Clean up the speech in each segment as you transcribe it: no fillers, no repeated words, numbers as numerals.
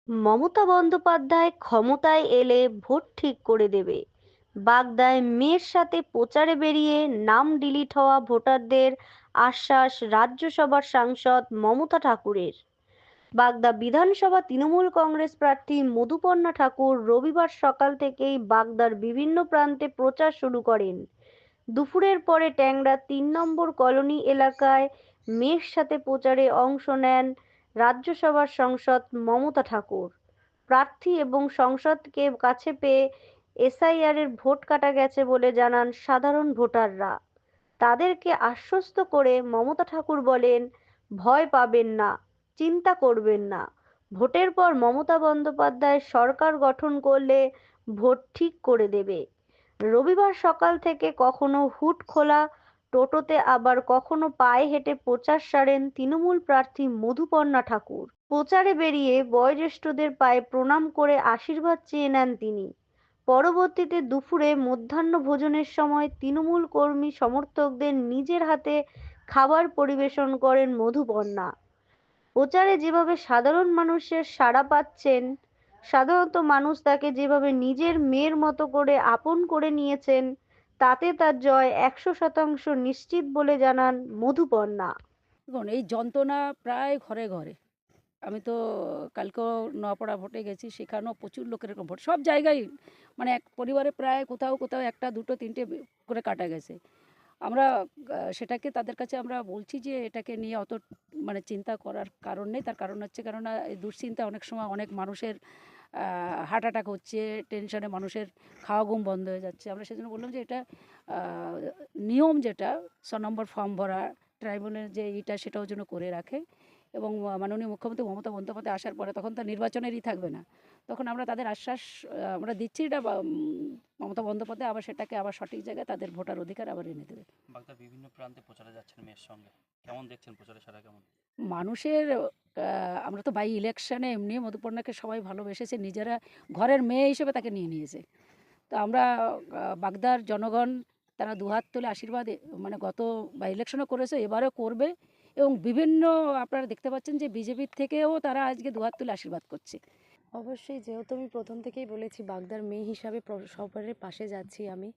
মমতা বন্দ্যোপাধ্যায় ক্ষমতায় এলে ভোট ঠিক করে দেবে। বাগদায় মেয়ের সাথে প্রচারে বেরিয়ে নাম ডিলিট হওয়া ভোটারদের আশ্বাস রাজ্যসভার সাংসদ মমতা ঠাকুরের। বাগদা বিধানসভা তৃণমূল কংগ্রেস প্রার্থী মধুপর্ণা ঠাকুর রবিবার সকাল থেকেই বাগদার বিভিন্ন প্রান্তে প্রচার শুরু করেন। দুপুরের পরে ট্যাংরা ৩ নম্বর কলোনি এলাকায় মেয়ের সাথে প্রচারে অংশ নেন রাজ্যসভার সাংসদ মমতা ঠাকুর। প্রার্থী এবং সংসদকে কাছে পেয়ে এসআইআরের ভোট কাটা গেছে বলে জানান সাধারণ ভোটাররা। তাদেরকে আশ্বস্ত করে মমতা ঠাকুর বলেন, ভয় পাবেন না, চিন্তা করবেন না। ভোটের পর মমতা বন্দ্যোপাধ্যায় সরকার গঠন করলে ভোট ঠিক করে দেবে। রবিবার সকাল থেকে কখনো হুড খোলা টোটোতে আবার কখনো পায়ে হেঁটে প্রচার সারেন তৃণমূল প্রার্থী মধুপর্ণা ঠাকুর। প্রচারে বেরিয়ে বয়োজ্যেষ্ঠদের পায়ে প্রণাম করে আশীর্বাদ চেয়ে নেন তিনি। পরবর্তীতে দুপুরে মধ্যাহ্নভোজনের সময় তৃণমূল কর্মী সমর্থকদের নিজের হাতে খাবার পরিবেশন করেন মধুপর্ণা। প্রচারে যেভাবে সাধারণ মানুষের সাড়া পাচ্ছেন, সাধারণত মানুষ তাকে যেভাবে নিজের মেয়ের মতো করে আপন করে নিয়েছেন, তাতে তার জয় ১০০% নিশ্চিত বলে জানান মধুপর্ণা। দেখুন, এই যন্ত্রণা প্রায় ঘরে ঘরে। আমি তো কালকেও নোয়াপাড়া ভোটে গেছি, সেখানেও প্রচুর লোকের এরকম ভোট সব জায়গায়, মানে এক পরিবারে প্রায় কোথাও কোথাও একটা দুটো তিনটে করে কাটা গেছে। আমরা সেটাকে তাদের কাছে আমরা বলছি যে এটাকে নিয়ে অত মানে চিন্তা করার কারণ নেই। তার কারণ হচ্ছে, কেননা এই দুশ্চিন্তা অনেক সময় অনেক মানুষের হার্ট অ্যাটাক হচ্ছে, টেনশনে মানুষের খাওয়া ঘুম বন্ধ হয়ে যাচ্ছে। আমরা সেজন্য বললাম যে এটা নিয়ম, যেটা ৬ নম্বর ফর্ম ভরা ট্রাইব্যুনালের যে এইটা, সেটাও যেন করে রাখে। এবং মাননীয় মুখ্যমন্ত্রী মমতা বন্দ্যোপাধ্যায় আসার পরে তখন তার নির্বাচনেরই থাকবে না, তখন আমরা তাদের আশ্বাস আমরা দিচ্ছি, এটা মমতা বন্দ্যোপাধ্যায় আবার সেটাকে আবার সঠিক জায়গায় তাদের ভোটার অধিকার আবার এনে দেবে। বাগদার বিভিন্ন প্রান্তে প্রচারে যাচ্ছেন মেয়ের সঙ্গে, কেমন দেখছেন প্রচারের সারা কেমন? মানুষের আমরা তো বাই ইলেকশনে এমনি মধুপর্ণাকে সবাই ভালোবেসেছে, নিজেরা ঘরের মেয়ে হিসেবে তাকে নিয়ে নিয়েছে। তো আমরা বাগদার জনগণ, তারা দুহাত তুলে আশীর্বাদ মানে গত বাই ইলেকশনও করেছে, এবারেও করবে। এবং বিভিন্ন আপনারা দেখতে পাচ্ছেন যে বিজেপির থেকেও তারা আজকে দুহাত তুলে আশীর্বাদ করছে। অবশ্যই, যেহেতু আমি প্রথম থেকেই বলেছি বাগদার মেয়ে হিসাবে সবারের পাশে যাচ্ছি আমি,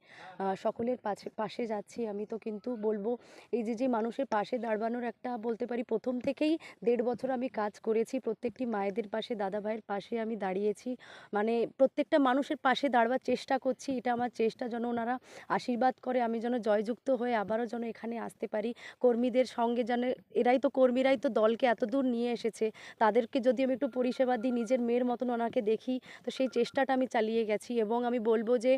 সকলের পাশে যাচ্ছি আমি, তো কিন্তু বলবো এই যে মানুষের পাশে দাঁড়ানোর একটা বলতে পারি প্রথম থেকেই ১.৫ বছর আমি কাজ করেছি, প্রত্যেকটি মায়েদের পাশে, দাদা ভাইয়ের পাশে আমি দাঁড়িয়েছি, মানে প্রত্যেকটা মানুষের পাশে দাঁড়াবার চেষ্টা করছি। এটা আমার চেষ্টা, যেন ওনারা আশীর্বাদ করে আমি যেন জয়যুক্ত হয়ে আবারও যেন এখানে আসতে পারি। কর্মীদের সঙ্গে যেন, কর্মীরাই তো দলকে এত দূর নিয়ে এসেছে, তাদেরকে যদি আমি একটু পরিষেবা দিই, নিজের মেয়ের মতন ওনাকে দেখি, তো সেই চেষ্টাটা আমি চালিয়ে গেছি। এবং আমি বলবো যে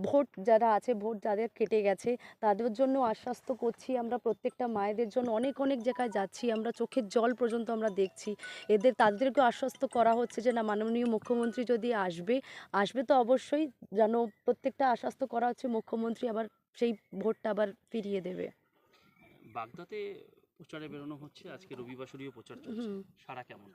ভোট যারা আছে, ভোট যাদের কেটে গেছে, তাদের জন্য আশ্বস্ত করছি, আমরা প্রত্যেকটা মায়েদের জন্য অনেক অনেক জায়গায় যাচ্ছি, আমরা চোখের জল পর্যন্ত আমরা দেখছি, তাদেরকেও আশ্বস্ত করা হচ্ছে যে না, মাননীয় মুখ্যমন্ত্রী যদি আসবে তো অবশ্যই যেন প্রত্যেকটা আশ্বস্ত করা হচ্ছে, মুখ্যমন্ত্রী আবার সেই ভোটটা আবার ফিরিয়ে দেবে। বাগদাতে প্রচারে বেরোনো হচ্ছে, আজকে রবিবাসরীয় প্রচার চলছে, হুম। সারা কেমন?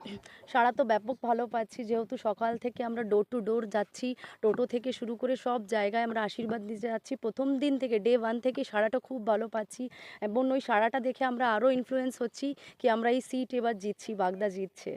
সাড়া তো ব্যাপক ভালো পাচ্ছি, যেহেতু সকাল থেকে আমরা ডোর টু ডোর যাচ্ছি, টোটো থেকে শুরু করে সব জায়গায় আমরা আশীর্বাদ দিতে যাচ্ছি। প্রথম দিন থেকে, ডে 1 থেকে সাড়াটা খুব ভালো পাচ্ছি, এবং ওই সাড়াটা দেখে আমরা আরও ইনফ্লুয়েন্স হচ্ছি কি আমরা এই সিট এবার জিতছি, বাগদা জিতছে।